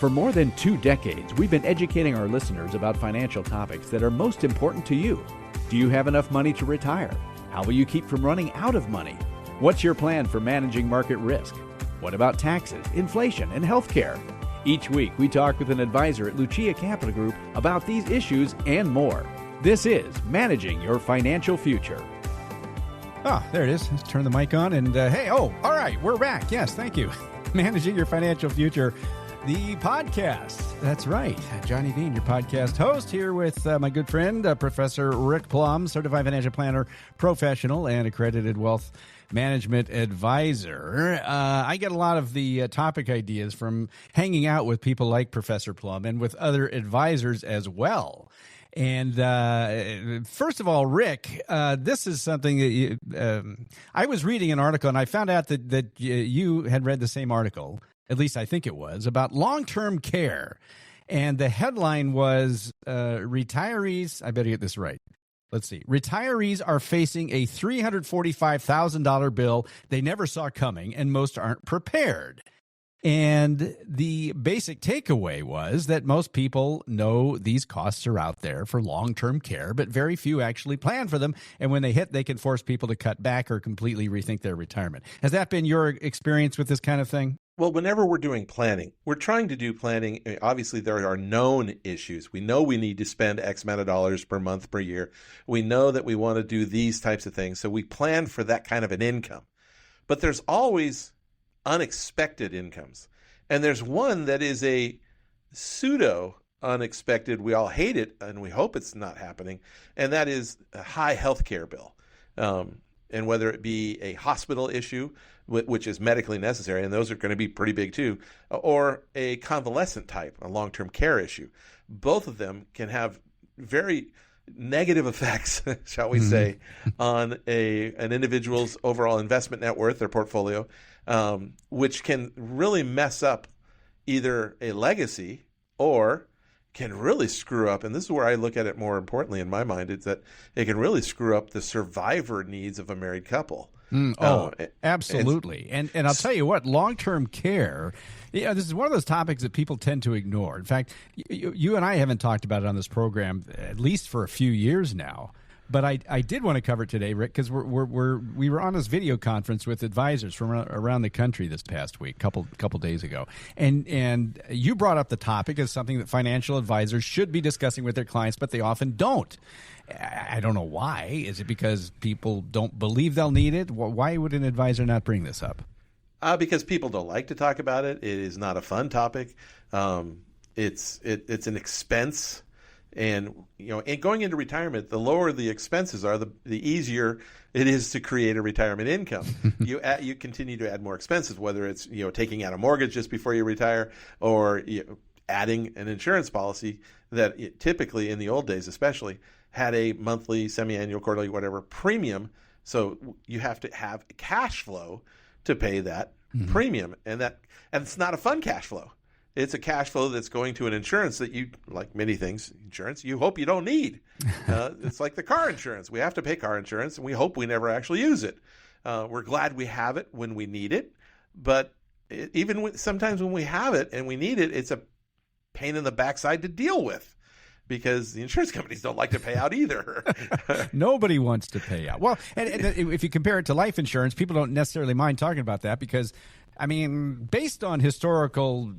For more than 2 decades, we've been educating our listeners about financial topics that are most important to you. Do you have enough money to retire? How will you keep from running out of money? What's your plan for managing market risk? What about taxes, inflation, and healthcare? Each week, we talk with an advisor at Lucia Capital Group about these issues and more. This is Managing Your Financial Future. Oh, there it is. Let's turn the mic on and all right, we're back. Yes, thank you. Managing Your Financial Future, the podcast. That's right. Johnny Dean, your podcast host, here with my good friend, Professor Rick Plum, certified financial planner, professional, and accredited wealth management advisor. I get a lot of the topic ideas from hanging out with people like Professor Plum and with other advisors as well. And first of all, Rick, this is something that I was reading an article, and I found out that you had read the same article, at least I think it was, about long-term care. And the headline was retirees, I better get this right. Let's see. Retirees are facing a $345,000 bill they never saw coming, and most aren't prepared. And the basic takeaway was that most people know these costs are out there for long-term care, but very few actually plan for them. And when they hit, they can force people to cut back or completely rethink their retirement. Has that been your experience with this kind of thing? Well, whenever we're doing planning, we're trying to do planning. Obviously, there are known issues. We know we need to spend X amount of dollars per month, per year. We know that we want to do these types of things. So we plan for that kind of an income. But there's always unexpected incomes. And there's one that is a pseudo unexpected. We all hate it, and we hope it's not happening. And that is a high health care bill. And whether it be a hospital issue, which is medically necessary, and those are going to be pretty big too, or a convalescent type, a long-term care issue. Both of them can have very negative effects, shall we say, on an individual's overall investment net worth, their portfolio, which can really mess up either a legacy or can really screw up, and this is where I look at it more importantly in my mind, is that it can really screw up the survivor needs of a married couple. Absolutely. And I'll tell you what, long-term care, this is one of those topics that people tend to ignore. In fact, you and I haven't talked about it on this program at least for a few years now. But I did want to cover it today, Rick, because we were on this video conference with advisors from around the country this past week, couple days ago, and you brought up the topic as something that financial advisors should be discussing with their clients, but they often don't. I don't know why. Is it because people don't believe they'll need it? Why would an advisor not bring this up? Because people don't like to talk about it. It is not a fun topic. It's an expense. And and going into retirement, the lower the expenses are, the easier it is to create a retirement income. You continue to add more expenses, whether it's taking out a mortgage just before you retire, or adding an insurance policy that typically in the old days, especially, had a monthly, semi-annual, quarterly, whatever premium. So you have to have cash flow to pay that premium, and it's not a fun cash flow. It's a cash flow that's going to an insurance that you, like many things, insurance, you hope you don't need. It's like the car insurance. We have to pay car insurance, and we hope we never actually use it. We're glad we have it when we need it. But sometimes when we have it and we need it, it's a pain in the backside to deal with, because the insurance companies don't like to pay out either. Nobody wants to pay out. Well, and if you compare it to life insurance, people don't necessarily mind talking about that because, I mean, based on historical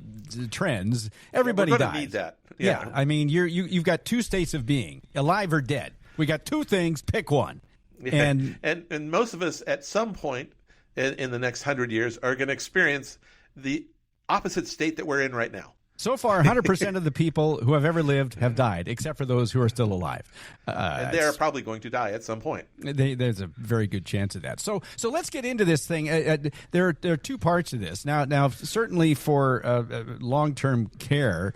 trends, everybody dies. Need that. Yeah. I mean, you've got two states of being, alive or dead. We got two things. Pick one. Yeah. And most of us at some point in the next 100 years are going to experience the opposite state that we're in right now. So far, 100% of the people who have ever lived have died, except for those who are still alive. And they're probably going to die at some point. There's a very good chance of that. So let's get into this thing. There are two parts to this. Now, certainly for long-term care,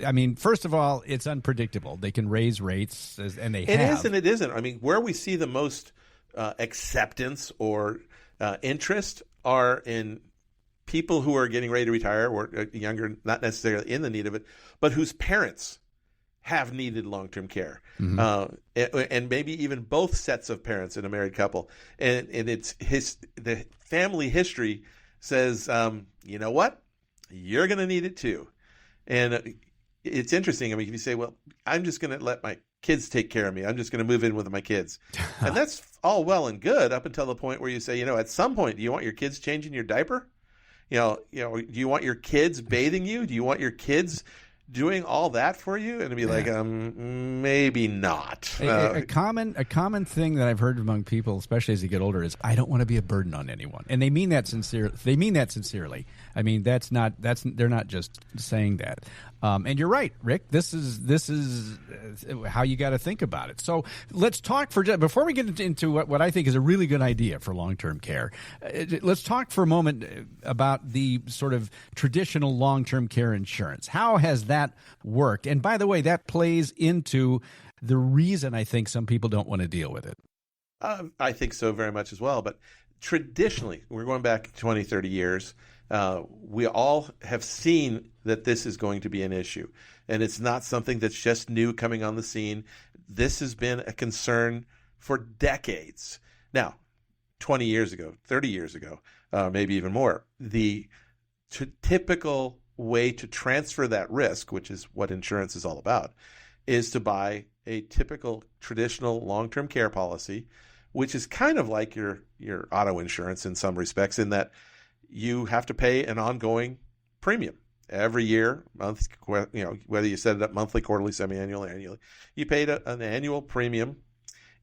I mean, first of all, it's unpredictable. They can raise rates, and they have. It is and it isn't. I mean, where we see the most acceptance or interest are in people who are getting ready to retire or younger, not necessarily in the need of it, but whose parents have needed long-term care, and maybe even both sets of parents in a married couple. And the family history says, you know what, you're going to need it too. And it's interesting. I mean, if you say, well, I'm just going to let my kids take care of me. I'm just going to move in with my kids. And that's all well and good up until the point where you say, at some point, do you want your kids changing your diaper? Do you want your kids bathing you? Do you want your kids doing all that for you? And it'd be like, maybe not. A common thing that I've heard among people, especially as they get older, is I don't want to be a burden on anyone, and they mean that sincerely. I mean, they're not just saying that. And you're right, Rick. This is how you got to think about it. So let's talk before we get into what I think is a really good idea for long-term care. Let's talk for a moment about the sort of traditional long-term care insurance. How has that worked? And by the way, that plays into the reason I think some people don't want to deal with it. I think so very much as well. But traditionally, we're going back 20, 30 years. We all have seen that this is going to be an issue, and it's not something that's just new coming on the scene. This has been a concern for decades. Now, 20 years ago, 30 years ago, maybe even more, the typical way to transfer that risk, which is what insurance is all about, is to buy a typical traditional long-term care policy, which is kind of like your auto insurance in some respects, in that you have to pay an ongoing premium every year, month, whether you set it up monthly, quarterly, semi-annual, annually. You paid an annual premium,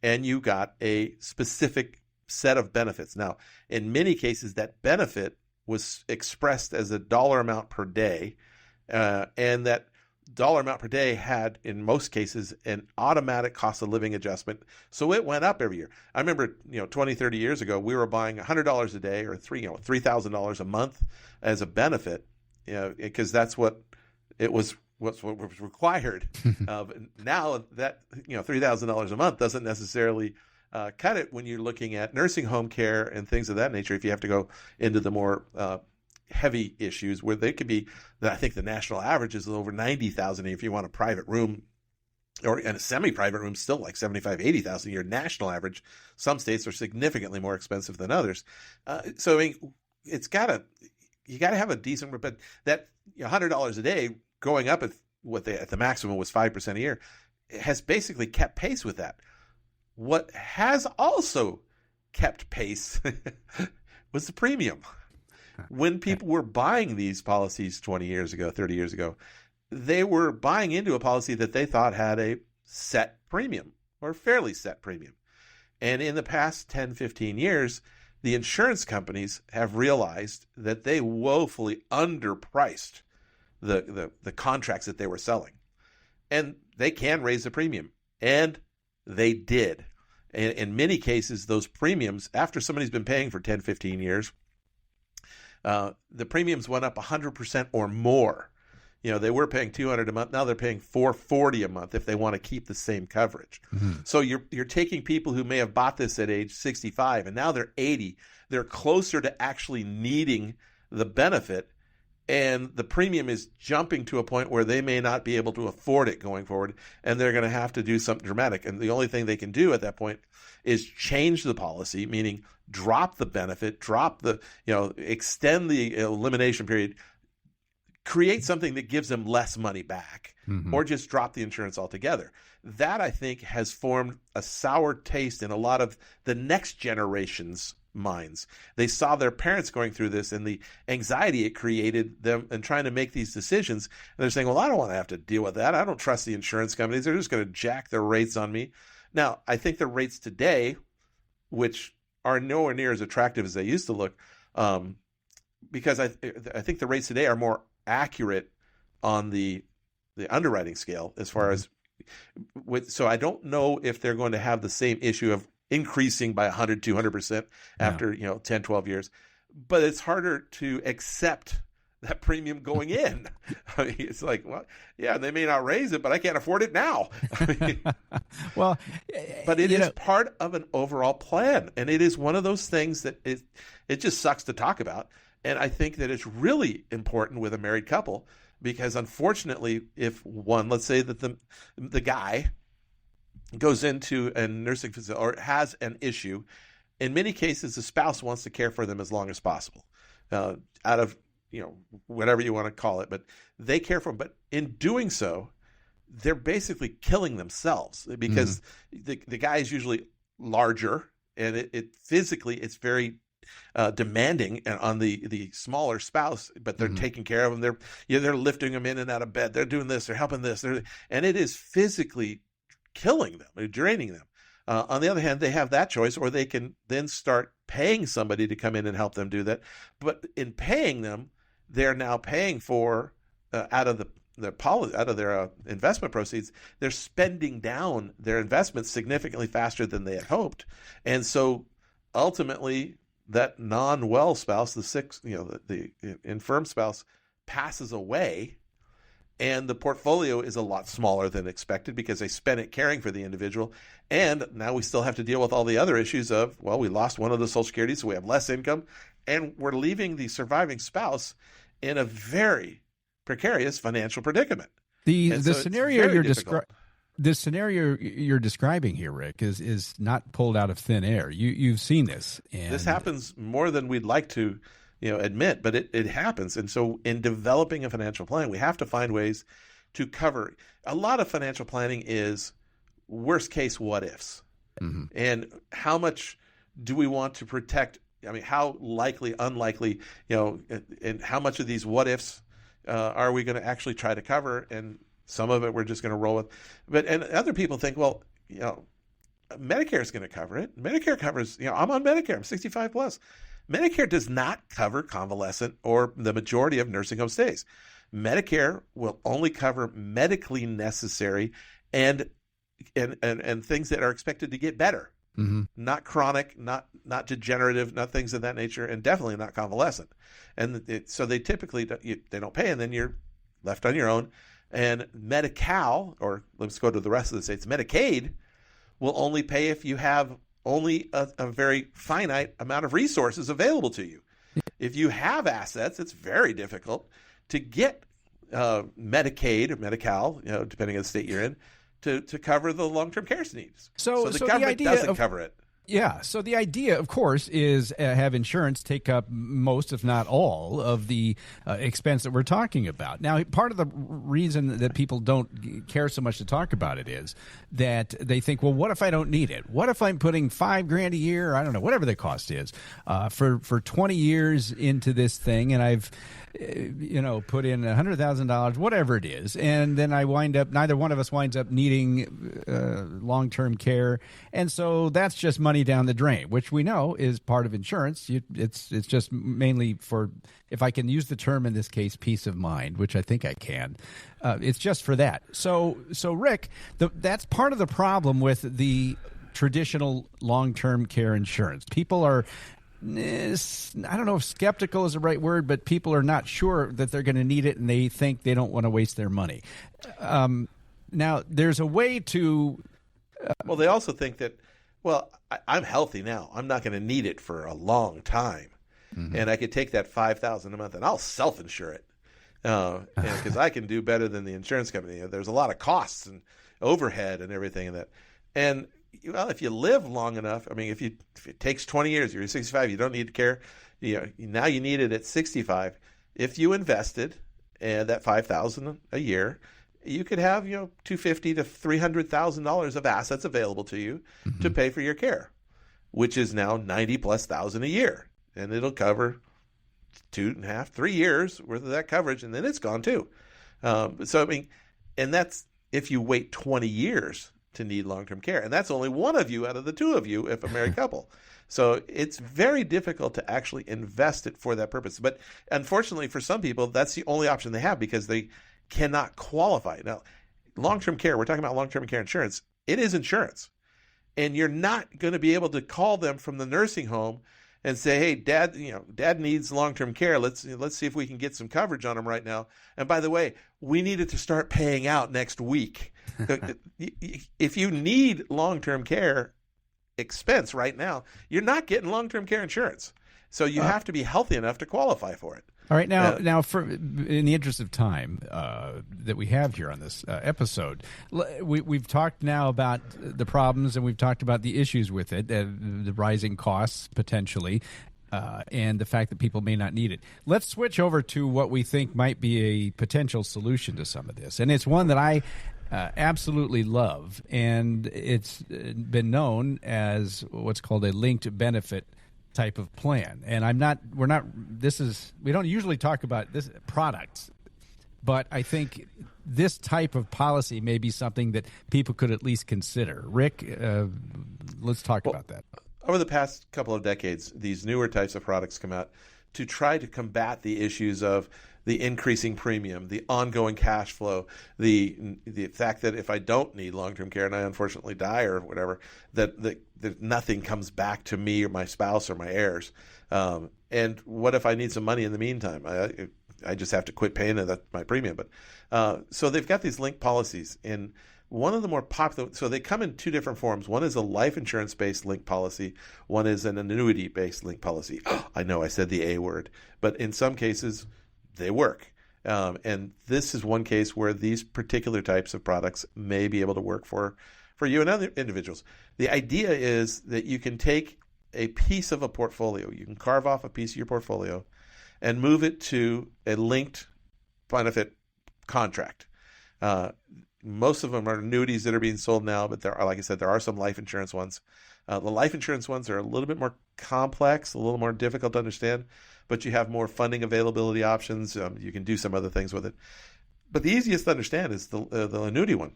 and you got a specific set of benefits. Now, in many cases, that benefit was expressed as a dollar amount per day, and that dollar amount per day had, in most cases, an automatic cost of living adjustment. So it went up every year. I remember, 20, 30 years ago, we were buying $100 a day or $3,000 a month as a benefit, because that's what it was, what was required. Now that, $3,000 a month doesn't necessarily cut it when you're looking at nursing home care and things of that nature. If you have to go into the more heavy issues where they could be, I think the national average is over 90,000. If you want a private room or in a semi-private room, still like 75, 80,000 a year national average. Some states are significantly more expensive than others. So I mean, you got to have a decent, but that $100 a day going up at the maximum was 5% a year has basically kept pace with that. What has also kept pace was the premium. When people were buying these policies 20 years ago, 30 years ago, they were buying into a policy that they thought had a set premium or fairly set premium. And in the past 10, 15 years, the insurance companies have realized that they woefully underpriced the contracts that they were selling. And they can raise the premium. And they did. And in many cases, those premiums, after somebody's been paying for 10, 15 years, the premiums went up 100% or more. They were paying $200 a month. Now they're paying $440 a month if they want to keep the same coverage. Mm-hmm. So you're taking people who may have bought this at age 65 and now they're 80. They're closer to actually needing the benefit, and the premium is jumping to a point where they may not be able to afford it going forward, and they're going to have to do something dramatic. And the only thing they can do at that point is change the policy, meaning drop the benefit, extend the elimination period, create something that gives them less money back, mm-hmm. or just drop the insurance altogether. That, I think, has formed a sour taste in a lot of the next generation's minds. They saw their parents going through this and the anxiety it created them and trying to make these decisions. And they're saying, well, I don't want to have to deal with that. I don't trust the insurance companies. They're just going to jack their rates on me. Now, I think the rates today, which are nowhere near as attractive as they used to look, because I think the rates today are more accurate on the underwriting scale as far as so I don't know if they're going to have the same issue of increasing by 100, 200% after 10, 12 years. But it's harder to accept that premium going in. I mean, it's like, well, yeah, they may not raise it, but I can't afford it now. Well, but it is part of an overall plan, and it is one of those things that it just sucks to talk about. And I think that it's really important with a married couple, because unfortunately, if one, let's say that the guy goes into a nursing facility or has an issue, in many cases, the spouse wants to care for them as long as possible. Out of whatever you want to call it, but they care for them. But in doing so, they're basically killing themselves because the guy is usually larger, and it physically it's very demanding on the smaller spouse, but they're taking care of them. They're lifting them in and out of bed. They're doing this. They're helping this. And it is physically killing them, draining them. On the other hand, they have that choice, or they can then start paying somebody to come in and help them do that. But in paying them, they're now paying for out of their investment proceeds. They're spending down their investments significantly faster than they had hoped, and so ultimately, that non-well spouse, the infirm spouse, passes away, and the portfolio is a lot smaller than expected because they spent it caring for the individual. And now we still have to deal with all the other issues of, well, we lost one of the Social Security, so we have less income, and we're leaving the surviving spouse in a very precarious financial predicament. The scenario you're describing here, Rick, is not pulled out of thin air. You've seen this. And this happens more than we'd like to admit, but it happens. And so in developing a financial plan, we have to find ways to cover. A lot of financial planning is worst case what ifs. And how much do we want to protect? I mean, how likely, unlikely, and how much of these what ifs are we going to actually try to cover? And some of it we're just going to roll with. And other people think, well, Medicare is going to cover it. Medicare covers, I'm on Medicare. I'm 65 plus. Medicare does not cover convalescent or the majority of nursing home stays. Medicare will only cover medically necessary and things that are expected to get better, not chronic, not degenerative, not things of that nature, and definitely not convalescent. And so they typically they don't pay, and then you're left on your own. And Medi-Cal, or let's go to the rest of the states, Medicaid will only pay if you have only a very finite amount of resources available to you. If you have assets, it's very difficult to get Medicaid or Medi-Cal, depending on the state you're in, to cover the long-term care needs. So the government doesn't cover it. Yeah. So the idea, of course, is have insurance take up most, if not all, of the expense that we're talking about. Now, part of the reason that people don't care so much to talk about it is that they think, well, what if I don't need it? What if I'm putting $5,000 a year, I don't know, whatever the cost is, for 20 years into this thing, and I've put in $100,000, whatever it is, and then neither one of us winds up needing long-term care, and so that's just money down the drain, which we know is part of insurance. It's just mainly for, if I can use the term in this case, peace of mind, which I think I can. It's just for that. So Rick, that's part of the problem with the traditional long-term care insurance. People are, I don't know if skeptical is the right word, but people are not sure that they're going to need it, and they think they don't want to waste their money. Now, there's a way to... well, they also think that, well, I'm healthy now. I'm not going to need it for a long time. And I could take that $5,000 a month and I'll self-insure it because I can do better than the insurance company. There's a lot of costs and overhead and everything in that. And well, if you live long enough, I mean, if it takes 20 years, you're 65, you don't need care. Now you need it at 65. If you invested that $5,000 a year, you could have $250,000 to $300,000 of assets available to you to pay for your care, which is now $90,000+ a year, and it'll cover 2.5, 3 years worth of that coverage, and then it's gone too. So I mean, and that's if you wait 20 years to need long-term care, and that's only one of you out of the two of you if a married couple. So it's very difficult to actually invest it for that purpose. But unfortunately, for some people, that's the only option they have because they cannot qualify. Now, long-term care, we're talking about long-term care insurance. It is insurance. And you're not going to be able to call them from the nursing home and say, hey, Dad needs long-term care. Let's see if we can get some coverage on him right now. And by the way, we need it to start paying out next week. If you need long-term care expense right now, you're not getting long-term care insurance. So you have to be healthy enough to qualify for it. All right, now, in the interest of time that we have here on this episode, we've talked now about the problems and we've talked about the issues with it, the rising costs potentially. and the fact that people may not need it. Let's switch over to what we think might be a potential solution to some of this. And it's one that I absolutely love, and it's been known as what's called a linked benefit type of plan. And we don't usually talk about this products, but I think this type of policy may be something that people could at least consider. Rick, let's talk about that. Over the past couple of decades, these newer types of products come out to try to combat the issues of the increasing premium, the ongoing cash flow, the fact that if I don't need long-term care and I unfortunately die or whatever, that nothing comes back to me or my spouse or my heirs. And what if I need some money in the meantime? I just have to quit paying my premium. But so they've got these linked policies, and one of the more popular, so they come in two different forms. One is a life insurance-based link policy. One is an annuity-based link policy. I know I said the A word, but in some cases, they work. And this is one case where these particular types of products may be able to work for you and other individuals. The idea is that you can take a piece of a portfolio, you can carve off a piece of your portfolio and move it to a linked benefit contract. Most of them are annuities that are being sold now, but like I said, there are some life insurance ones. The life insurance ones are a little bit more complex, a little more difficult to understand, but you have more funding availability options. You can do some other things with it. But the easiest to understand is the annuity one.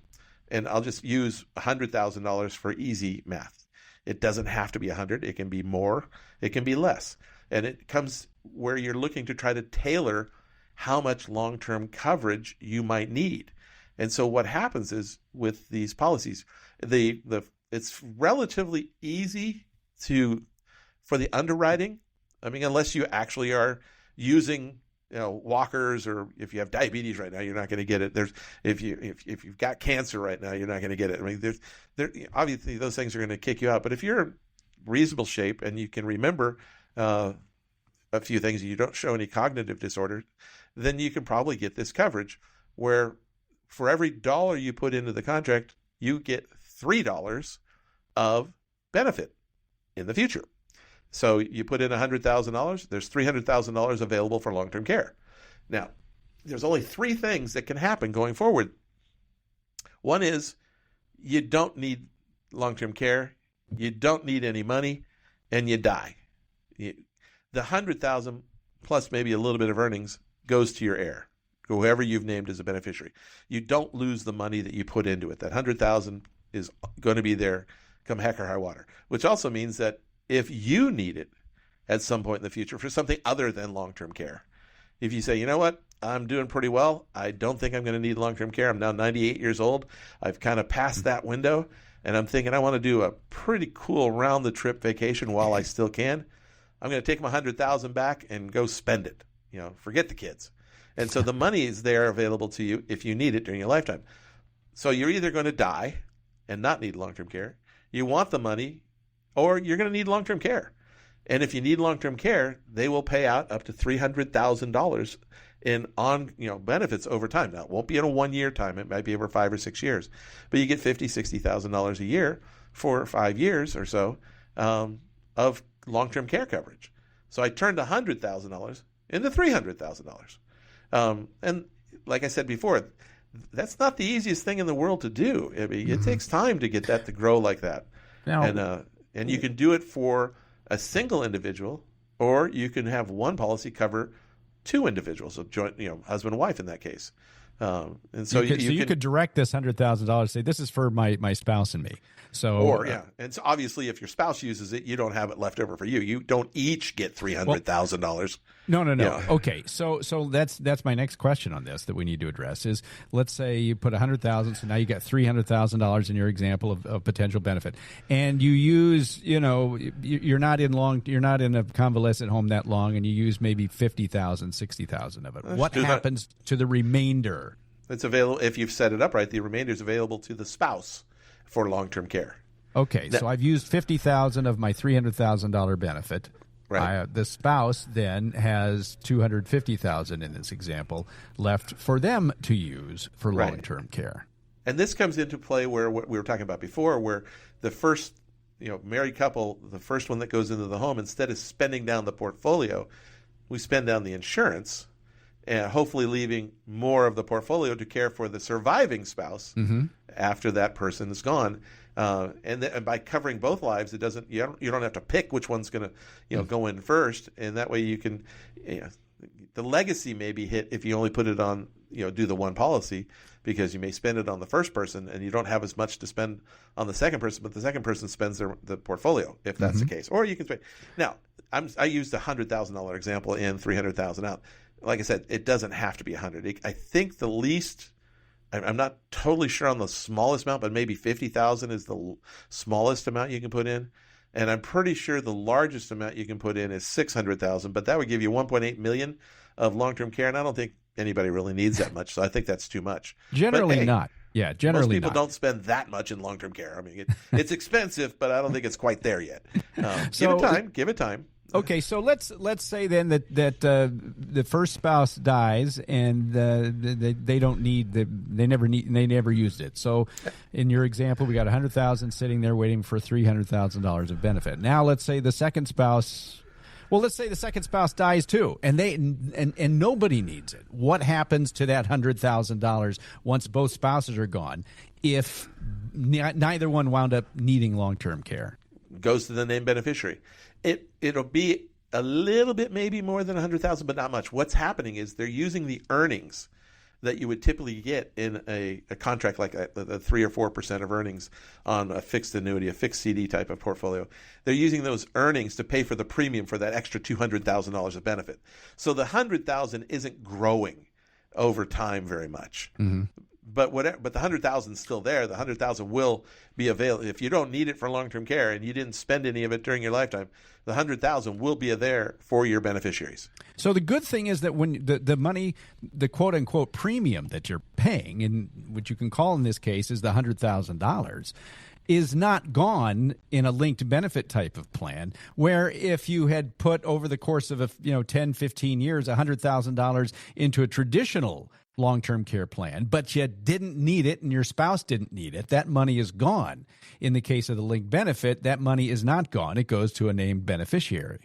And I'll just use $100,000 for easy math. It doesn't have to be 100. It can be more. It can be less. And it comes where you're looking to try to tailor how much long-term coverage you might need. And so what happens is with these policies, it's relatively easy for the underwriting. I mean, unless you actually are using walkers, or if you have diabetes right now, you're not going to get it. If you've got cancer right now, you're not going to get it. I mean, obviously those things are going to kick you out. But if you're in reasonable shape and you can remember a few things, and you don't show any cognitive disorders, then you can probably get this coverage where for every dollar you put into the contract, you get $3 of benefit in the future. So you put in $100,000, there's $300,000 available for long-term care. Now, there's only three things that can happen going forward. One is you don't need long-term care, you don't need any money, and you die. The $100,000 plus maybe a little bit of earnings goes to your heir, whoever you've named as a beneficiary. You don't lose the money that you put into it. That $100,000 is going to be there come heck or high water, which also means that if you need it at some point in the future for something other than long-term care, if you say, you know what, I'm doing pretty well, I don't think I'm going to need long-term care. I'm now 98 years old. I've kind of passed that window, and I'm thinking I want to do a pretty cool round-the-trip vacation while I still can. I'm going to take my $100,000 back and go spend it. Forget the kids. And so the money is there available to you if you need it during your lifetime. So you're either going to die and not need long-term care, you want the money, or you're going to need long-term care. And if you need long-term care, they will pay out up to $300,000 in benefits over time. Now, it won't be in a 1-year time. It might be over 5 or 6 years. But you get $50,000, $60,000 a year for 5 years or so of long-term care coverage. So I turned $100,000 into $300,000. And like I said before, that's not the easiest thing in the world to do. I mean, it takes time to get that to grow like that. Now, and you can do it for a single individual, or you can have one policy cover 2 individuals, so joint, husband and wife in that case. And so you could direct this $100,000, say this is for my spouse and me. So, and so obviously if your spouse uses it, you don't have it left over for you. You don't each get $300,000. No. Okay, so that's my next question on this that we need to address is, let's say you put $100,000, so now you got $300,000 in your example of potential benefit, and you use, you're not in a convalescent home that long, and you use maybe $50,000, $60,000 of it. What happens to the remainder? It's available if you've set it up right. The remainder is available to the spouse for long-term care. Okay, so I've used $50,000 of my $300,000 benefit. Right. The spouse then has $250,000 in this example left for them to use for long-term care. And this comes into play where what we were talking about before, where the first married couple, the first one that goes into the home, instead of spending down the portfolio, we spend down the insurance and hopefully leaving more of the portfolio to care for the surviving spouse after that person is gone. And by covering both lives, you don't have to pick which one's going to go in first, and that way you can the legacy may be hit if you only put it on do the one policy, because you may spend it on the first person and you don't have as much to spend on the second person, but the second person spends the portfolio if that's the case. Or you can spend. Now, I used a $100,000 example in $300,000 out. Like I said, it doesn't have to be 100. I think the least. I'm not totally sure on the smallest amount, but maybe 50,000 is the smallest amount you can put in. And I'm pretty sure the largest amount you can put in is 600,000, but that would give you 1.8 million of long-term care. And I don't think anybody really needs that much. So I think that's too much. Generally not. Yeah, generally most people not. don't spend that much in long-term care. I mean, it's expensive, but I don't think it's quite there yet. Give it time. Okay, so let's say then that the first spouse dies and they never used it. So in your example, we got $100,000 sitting there waiting for $300,000 of benefit. Now let's say the second spouse. Well, let's say the second spouse dies too, and nobody needs it. What happens to that $100,000 once both spouses are gone if neither one wound up needing long-term care? Goes to the named beneficiary. It'll be a little bit, maybe more than 100,000, but not much. What's happening is they're using the earnings that you would typically get in a contract like the 3 or 4% of earnings on a fixed annuity, a fixed CD type of portfolio. They're using those earnings to pay for the premium for that extra $200,000 of benefit. So the 100,000 isn't growing over time very much. But the 100,000 is still there. The 100,000 will be available if you don't need it for long-term care and you didn't spend any of it during your lifetime. The 100,000 will be there for your beneficiaries. So the good thing is that when the money, the quote unquote premium that you're paying, and what you can call in this case is the $100,000, is not gone in a linked benefit type of plan, where if you had put over the course of 10, 15 years, $100,000 into a traditional long-term care plan, but you didn't need it and your spouse didn't need it, that money is gone. In the case of the linked benefit, that money is not gone. It goes to a named beneficiary.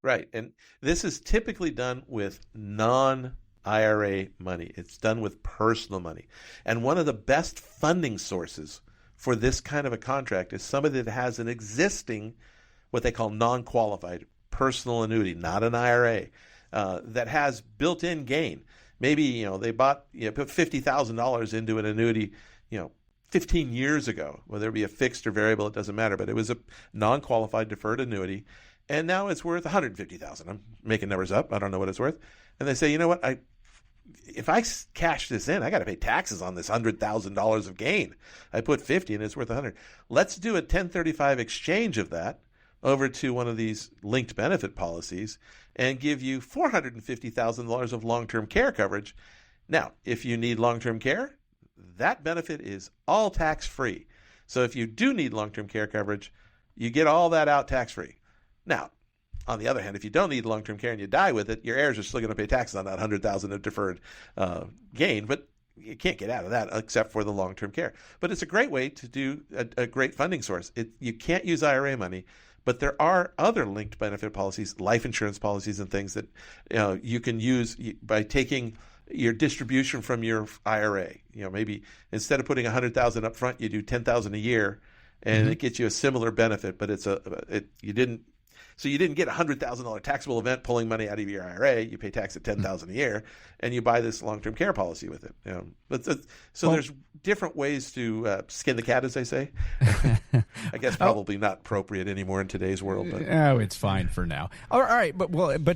Right. And this is typically done with non-IRA money. It's done with personal money. And one of the best funding sources for this kind of a contract is somebody that has an existing, what they call non-qualified personal annuity, not an IRA, that has built-in gain. Maybe, they put $50,000 into an annuity, 15 years ago, whether it be a fixed or variable, it doesn't matter, but it was a non-qualified deferred annuity, and now it's worth $150,000. I'm making numbers up. I don't know what it's worth. And they say, you know what? If I cash this in, I got to pay taxes on this $100,000 of gain. I put 50 and it's worth 100. Let's do a 1035 exchange of that over to one of these linked benefit policies and give you $450,000 of long-term care coverage. Now, if you need long-term care, that benefit is all tax-free. So if you do need long-term care coverage, you get all that out tax-free. Now, on the other hand, if you don't need long-term care and you die with it, your heirs are still going to pay taxes on that $100,000 of deferred gain, but you can't get out of that except for the long-term care. But it's a great way to do a great funding source. You can't use IRA money, but there are other linked benefit policies, life insurance policies and things that you can use by taking your distribution from your IRA. Maybe instead of putting $100,000 up front, you do $10,000 a year, and it gets you a similar benefit, but you didn't get a $100,000 taxable event pulling money out of your IRA. You pay tax at $10,000 a year, and you buy this long-term care policy with it. There's different ways to skin the cat, as they say. I guess probably not appropriate anymore in today's world. But. Oh, it's fine for now. All right,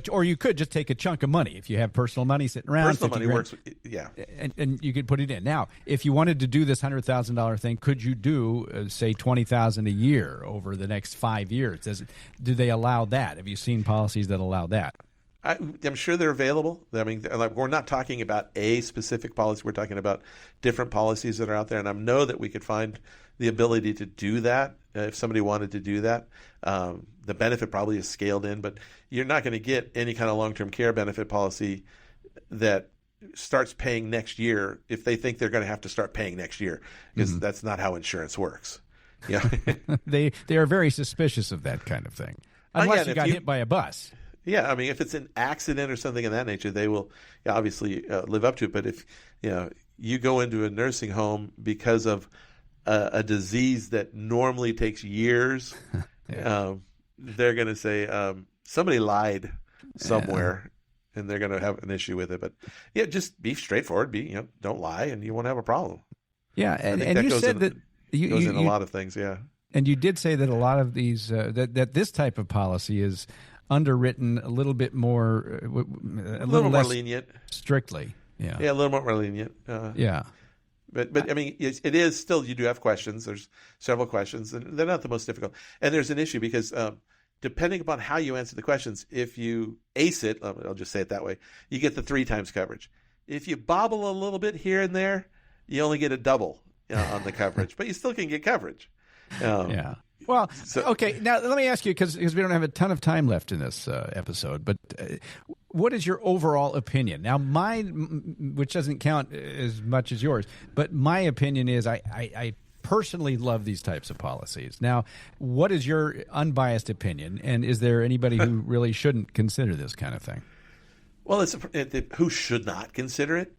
or you could just take a chunk of money if you have personal money sitting around. Personal money works, yeah, and you could put it in. Now, if you wanted to do this $100,000 thing, could you do say $20,000 a year over the next 5 years? Do they allow that? Have you seen policies that allow that? I'm sure they're available. I mean, we're not talking about a specific policy. We're talking about different policies that are out there. And I know that we could find the ability to do that if somebody wanted to do that. The benefit probably is scaled in, but you're not going to get any kind of long-term care benefit policy that starts paying next year if they think they're going to have to start paying next year, because that's not how insurance works. Yeah. They are very suspicious of that kind of thing, unless you got hit by a bus. Yeah, I mean, if it's an accident or something of that nature, they will obviously live up to it. But if you go into a nursing home because of a disease that normally takes years, they're going to say somebody lied somewhere, and they're going to have an issue with it. But just be straightforward. Don't lie, and you won't have a problem. Yeah, and you said that goes in a lot of things. Yeah, and you did say that a lot of these that this type of policy is underwritten a little bit more, a little more less lenient, strictly. Yeah, a little more lenient. But I mean, it is still, you do have questions. There's several questions, and they're not the most difficult. And there's an issue because depending upon how you answer the questions, if you ace it, I'll just say it that way, you get the 3 times coverage. If you bobble a little bit here and there, you only get a double on the coverage, but you still can get coverage. Well, okay. Now let me ask you, because we don't have a ton of time left in this episode, but what is your overall opinion? Now, mine, which doesn't count as much as yours, but my opinion is I personally love these types of policies. Now, what is your unbiased opinion, and is there anybody who really shouldn't consider this kind of thing? Well, who should not consider it?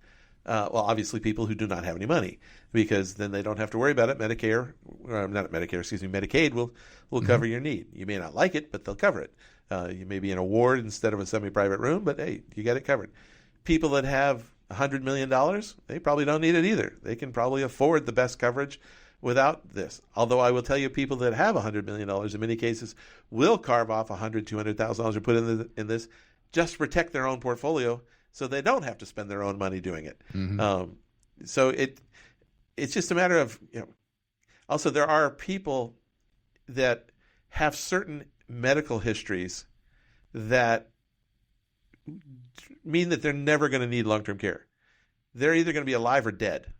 Well, obviously people who do not have any money, because then they don't have to worry about it. Medicaid will cover your need. You may not like it, but they'll cover it. You may be in a ward instead of a semi-private room, but hey, you got it covered. People that have $100 million, they probably don't need it either. They can probably afford the best coverage without this. Although I will tell you, people that have $100 million in many cases will carve off $100,000, $200,000 or put in this just to protect their own portfolio, so they don't have to spend their own money doing it. So it's just a matter of, also there are people that have certain medical histories that mean that they're never going to need long-term care. They're either going to be alive or dead.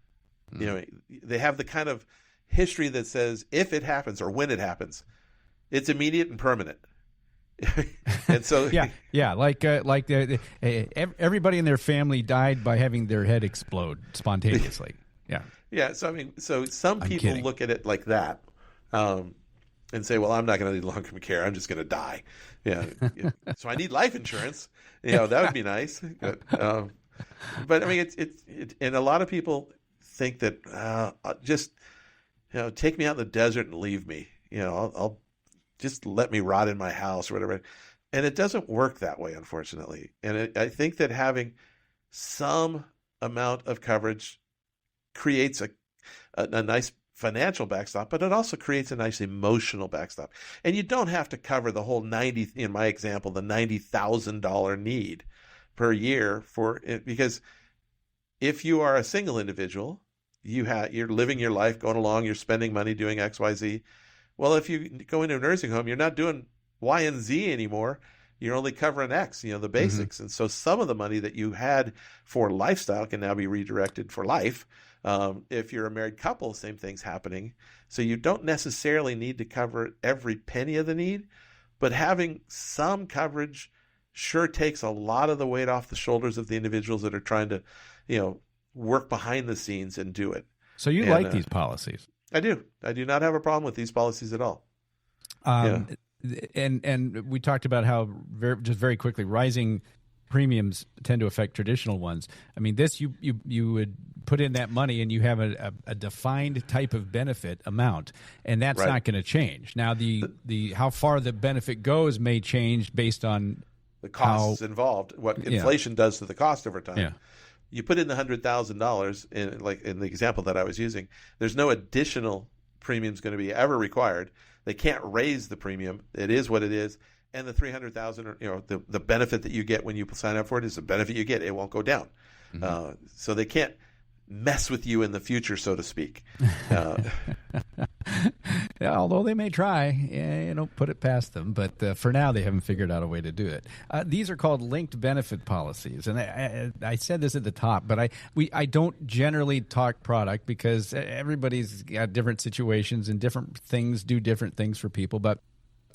They have the kind of history that says if it happens or when it happens, it's immediate and permanent. And so like everybody in their family died by having their head explode spontaneously. So some people look at it like that, and say, well, I'm not going to need long-term care, I'm just going to die. So I need life insurance. That would be nice. But I mean, it's and a lot of people think that just take me out in the desert and leave me. I'll just let me rot in my house or whatever. And it doesn't work that way, unfortunately. And I think that having some amount of coverage creates a nice financial backstop, but it also creates a nice emotional backstop. And you don't have to cover the whole in my example, the $90,000 need per year because if you are a single individual, you're living your life, going along, you're spending money doing X, Y, Z. Well, if you go into a nursing home, you're not doing Y and Z anymore. You're only covering X, the basics. And so some of the money that you had for lifestyle can now be redirected for life. If you're a married couple, same thing's happening. So you don't necessarily need to cover every penny of the need, but having some coverage sure takes a lot of the weight off the shoulders of the individuals that are trying to, work behind the scenes and do it. So you like these policies? I do. I do not have a problem with these policies at all. And we talked about how very quickly rising premiums tend to affect traditional ones. I mean, this you would put in that money and you have a defined type of benefit amount, and that's not going to change. Now, the how far the benefit goes may change based on the costs involved, what inflation does to the cost over time. Yeah. You put in the $100,000 in the example that I was using. There's no additional premiums going to be ever required. They can't raise the premium. It is what it is. And the $300,000, the benefit that you get when you sign up for it is the benefit you get. It won't go down. So they can't mess with you in the future, so to speak. Although they may try, put it past them. But for now, they haven't figured out a way to do it. These are called linked benefit policies. And I said this at the top, but I don't generally talk product because everybody's got different situations and different things do different things for people. But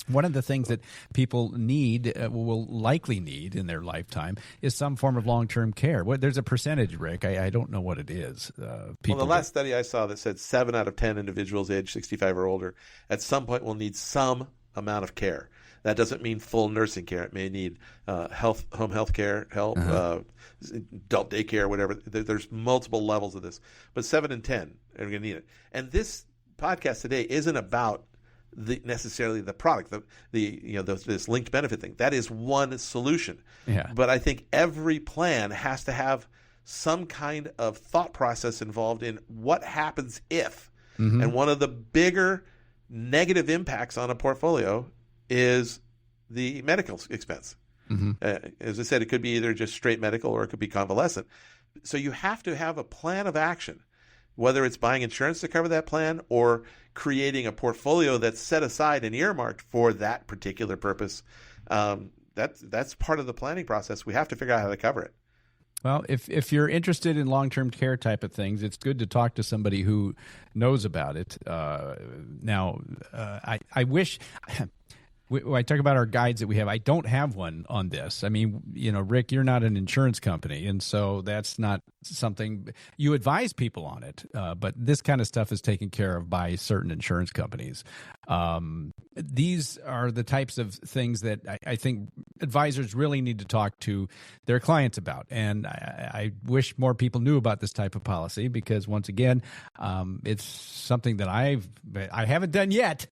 One of the things that people need, will likely need in their lifetime, is some form of long-term care. There's a percentage, Rick. I don't know what it is. Well, the last study I saw that said 7 out of 10 individuals age 65 or older at some point will need some amount of care. That doesn't mean full nursing care. It may need home health care, adult daycare, whatever. There's multiple levels of this. But 7 in 10 are going to need it. And this podcast today isn't about necessarily the product, this linked benefit thing. That is one solution. Yeah. But I think every plan has to have some kind of thought process involved in what happens if. Mm-hmm. And one of the bigger negative impacts on a portfolio is the medical expense. Mm-hmm. As I said, it could be either just straight medical or it could be convalescent. So you have to have a plan of action, whether it's buying insurance to cover that plan or creating a portfolio that's set aside and earmarked for that particular purpose. That's part of the planning process. We have to figure out how to cover it. Well, if you're interested in long-term care type of things, it's good to talk to somebody who knows about it. I wish... When I talk about our guides that we have, I don't have one on this. I mean, Rick, you're not an insurance company, and so that's not something you advise people on it. But this kind of stuff is taken care of by certain insurance companies. These are the types of things that I think advisors really need to talk to their clients about. And I wish more people knew about this type of policy because, once again, it's something that I haven't done yet.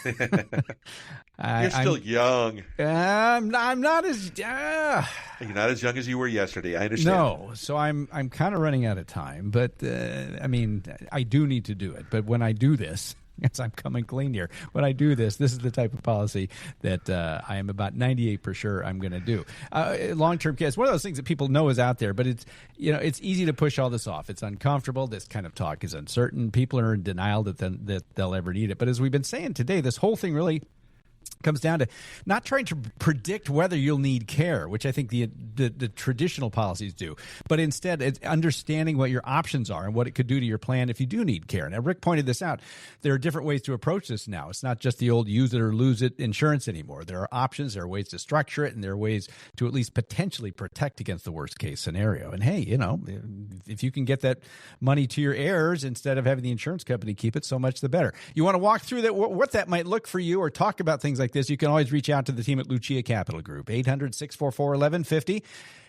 You're still young. I'm not as. You're not as young as you were yesterday. I understand. No, so I'm kind of running out of time. But I mean, I do need to do it. But when I do this, as I'm coming clean here, when I do this is the type of policy that I am about 98% sure I'm going to do. Long-term care is one of those things that people know is out there, but it's easy to push all this off. It's uncomfortable. This kind of talk is uncertain. People are in denial that they'll ever need it. But as we've been saying today, this whole thing really comes down to not trying to predict whether you'll need care, which I think the traditional policies do, but instead it's understanding what your options are and what it could do to your plan if you do need care. Now, Rick pointed this out. There are different ways to approach this now. It's not just the old use it or lose it insurance anymore. There are options, there are ways to structure it, and there are ways to at least potentially protect against the worst case scenario. And hey, if you can get that money to your heirs instead of having the insurance company keep it, so much the better. You want to walk through that, what that might look for you, or talk about things like this, you can always reach out to the team at Lucia Capital Group, 800-644-1150.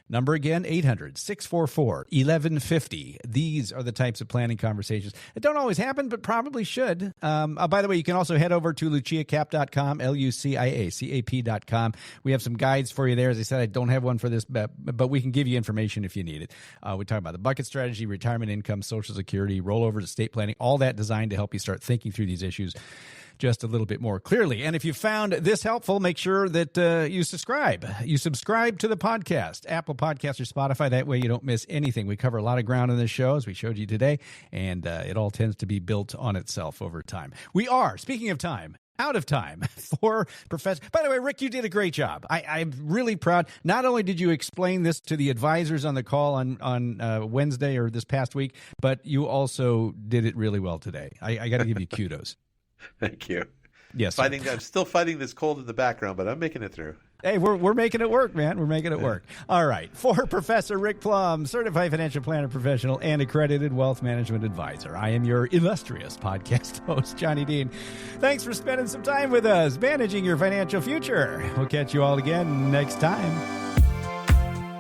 Number again, 800-644-1150. These are the types of planning conversations that don't always happen, but probably should. By the way, you can also head over to luciacap.com, LUCIACAP.com. We have some guides for you there. As I said, I don't have one for this, but we can give you information if you need it. We talk about the bucket strategy, retirement income, Social Security, rollovers, estate planning, all that designed to help you start thinking through these issues just a little bit more clearly. And if you found this helpful, make sure that you subscribe. You subscribe to the podcast, Apple Podcasts or Spotify. That way you don't miss anything. We cover a lot of ground on this show, as we showed you today, and it all tends to be built on itself over time. We are, speaking of time, out of time for Professor. By the way, Rick, you did a great job. I'm really proud. Not only did you explain this to the advisors on the call on Wednesday or this past week, but you also did it really well today. I got to give you kudos. Thank you. Yes, I'm still fighting this cold in the background, but I'm making it through. Hey, we're making it work, man. We're making it work. All right. For Professor Rick Plum, certified financial planner professional and accredited wealth management advisor, I am your illustrious podcast host, Johnny Dean. Thanks for spending some time with us, managing your financial future. We'll catch you all again next time.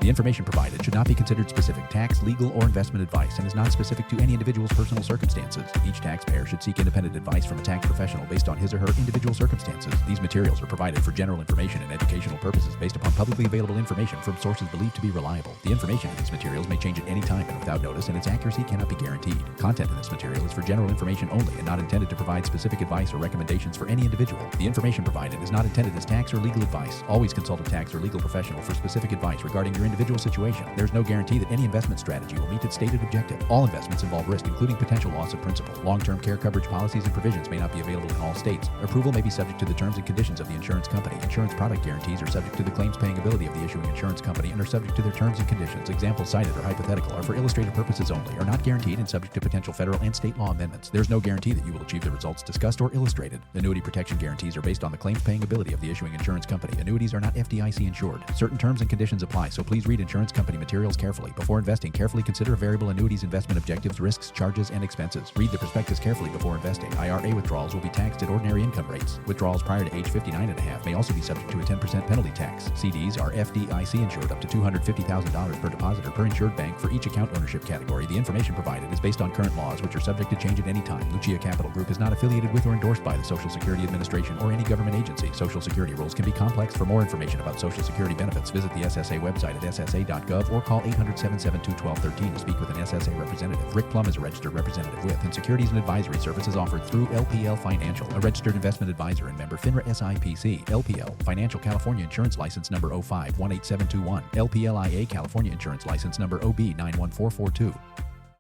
The information provided should not be considered specific tax, legal, or investment advice and is not specific to any individual's personal circumstances. Each taxpayer should seek independent advice from a tax professional based on his or her individual circumstances. These materials are provided for general information and educational purposes based upon publicly available information from sources believed to be reliable. The information in these materials may change at any time and without notice, and its accuracy cannot be guaranteed. Content in this material is for general information only and not intended to provide specific advice or recommendations for any individual. The information provided is not intended as tax or legal advice. Always consult a tax or legal professional for specific advice regarding your individual situation. There's no guarantee that any investment strategy will meet its stated objective. All investments involve risk, including potential loss of principal. Long-term care coverage policies and provisions may not be available in all states. Approval may be subject to the terms and conditions of the insurance company. Insurance product guarantees are subject to the claims paying ability of the issuing insurance company and are subject to their terms and conditions. Examples cited are hypothetical, are for illustrative purposes only, are not guaranteed and subject to potential federal and state law amendments. There's no guarantee that you will achieve the results discussed or illustrated. Annuity protection guarantees are based on the claims paying ability of the issuing insurance company. Annuities are not FDIC insured. Certain terms and conditions apply, so please read insurance company materials carefully. Before investing, carefully consider variable annuities investment objectives, risks, charges, and expenses. Read the prospectus carefully before investing. IRA withdrawals will be taxed at ordinary income rates. Withdrawals prior to age 59.5 may also be subject to a 10% penalty tax. CDs are FDIC insured up to $250,000 per deposit or per insured bank for each account ownership category. The information provided is based on current laws, which are subject to change at any time. Lucia Capital Group is not affiliated with or endorsed by the Social Security Administration or any government agency. Social Security rules can be complex. For more information about Social Security benefits, visit the SSA website at ssa.gov or call 800-772-1213 to speak with an SSA representative. Rick Plum is a registered representative with, and securities and advisory services offered through LPL Financial, a registered investment advisor and member FINRA SIPC. LPL Financial California Insurance License Number 05-18721. LPLIA California Insurance License Number OB91442.